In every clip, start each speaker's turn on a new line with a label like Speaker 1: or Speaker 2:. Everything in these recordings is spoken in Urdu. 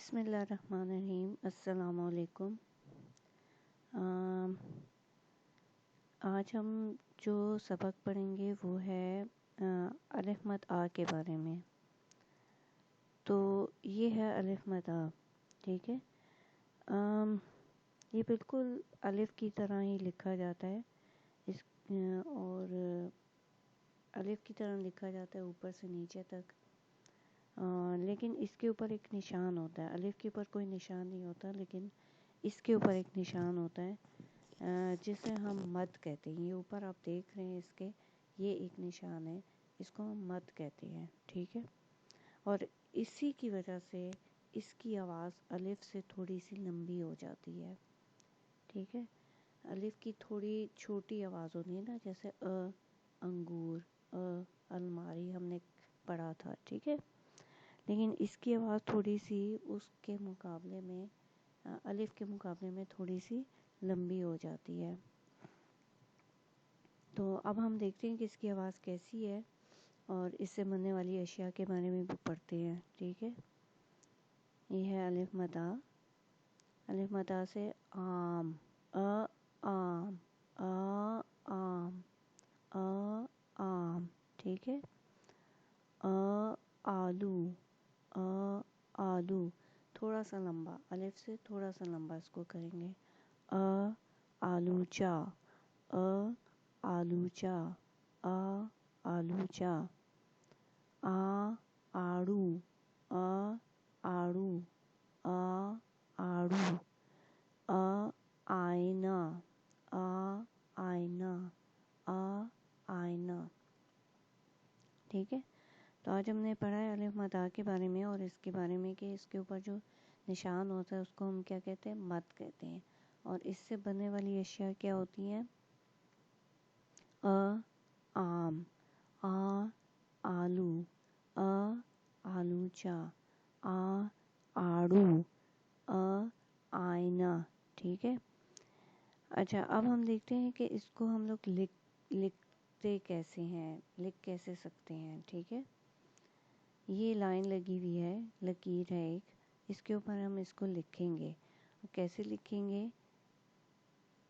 Speaker 1: بسم اللہ الرحمن الرحیم۔ السلام علیکم۔ آج ہم جو سبق پڑھیں گے وہ ہے الف مد آ کے بارے میں۔ تو یہ ہے الف مد آ، ٹھیک ہے۔ یہ بالکل الف کی طرح ہی لکھا جاتا ہے، اور الف کی طرح لکھا جاتا ہے اوپر سے نیچے تک، لیکن اس کے اوپر ایک نشان ہوتا ہے۔ الف کے اوپر کوئی نشان نہیں ہوتا، لیکن اس کے اوپر ایک نشان ہوتا ہے جسے ہم مد کہتے ہیں۔ یہ اوپر آپ دیکھ رہے ہیں اس کے، یہ ایک نشان ہے، اس کو ہم مد کہتے ہیں، ٹھیک ہے۔ اور اسی کی وجہ سے اس کی آواز الف سے تھوڑی سی لمبی ہو جاتی ہے، ٹھیک ہے۔ الف کی تھوڑی چھوٹی آواز ہوتی ہے نا، جیسے انگور، الماری ہم نے پڑھا تھا، ٹھیک ہے۔ لیکن اس کی آواز تھوڑی سی اس کے مقابلے میں، الف کے مقابلے میں تھوڑی سی لمبی ہو جاتی ہے۔ تو اب ہم دیکھتے ہیں کہ اس کی آواز کیسی ہے، اور اس سے بننے والی اشیاء کے بارے میں بھی پڑھتے ہیں، ٹھیک ہے۔ یہ ہے الف مد آ۔ الف مد آ سے آم، آم، آم، آم، ٹھیک ہے۔ آلو، آلو، تھوڑا سا لمبا، الف سے تھوڑا سا لمبا اس کو کریں گے۔ آلوچا، آلوچا، آلوچا۔ آڑو، آڑو، آڑو۔ آئینہ، آئینہ، آئینہ، ٹھیک ہے۔ تو آج ہم نے پڑھا ہے الف مد آ کے بارے میں، اور اس کے بارے میں کہ اس کے اوپر جو نشان ہوتا ہے اس کو ہم کیا کہتے ہیں، مد کہتے ہیں۔ اور اس سے بننے والی اشیاء کیا ہوتی ہیں، آم، آلو، آلوچا، آڑو، آئینہ، ٹھیک ہے۔ اچھا، اب ہم دیکھتے ہیں کہ اس کو ہم لوگ لکھتے کیسے ہیں، لکھ کیسے سکتے ہیں، ٹھیک ہے۔ یہ لائن لگی ہوئی ہے، لکیر ہے ایک، اس کے اوپر ہم اس کو لکھیں گے۔ کیسے لکھیں گے،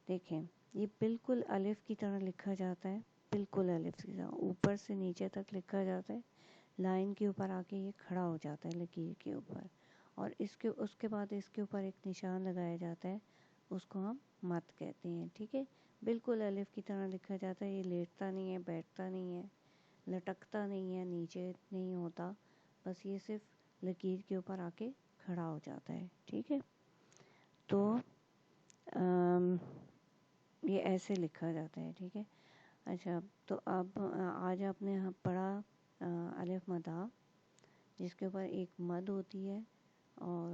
Speaker 1: دیکھیں، یہ بالکل الف کی طرح لکھا جاتا ہے، بالکل الف کی طرح اوپر سے نیچے تک لکھا جاتا ہے۔ لائن کے اوپر آ کے یہ کھڑا ہو جاتا ہے لکیر کے اوپر، اور اس کے بعد اس کے اوپر ایک نشان لگایا جاتا ہے، اس کو ہم مد کہتے ہیں، ٹھیک ہے۔ بالکل الف کی طرح لکھا جاتا ہے، یہ لیٹتا نہیں ہے، بیٹھتا نہیں ہے، لٹکتا نہیں ہے، نیچے نہیں ہوتا، بس یہ صرف لکیر کے اوپر آ کے کھڑا ہو جاتا ہے، ٹھیک ہے۔ تو یہ ایسے لکھا جاتا ہے، ٹھیک ہے۔ اچھا، تو اب آج آپ نے پڑھا الف مد آ، جس کے اوپر ایک مد ہوتی ہے، اور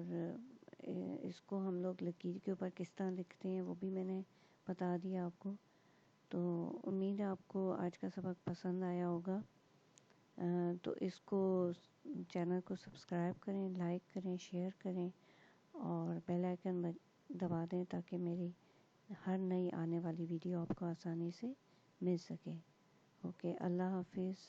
Speaker 1: اس کو ہم لوگ لکیر کے اوپر کس طرح لکھتے ہیں وہ بھی میں نے بتا دیا آپ کو۔ تو امید ہے آپ کو آج کا سبق پسند آیا ہوگا۔ تو اس کو، چینل کو سبسکرائب کریں، لائک کریں، شیئر کریں، اور بیل آئیکن دبا دیں تاکہ میری ہر نئی آنے والی ویڈیو آپ کو آسانی سے مل سکے۔ اوکے، اللہ حافظ۔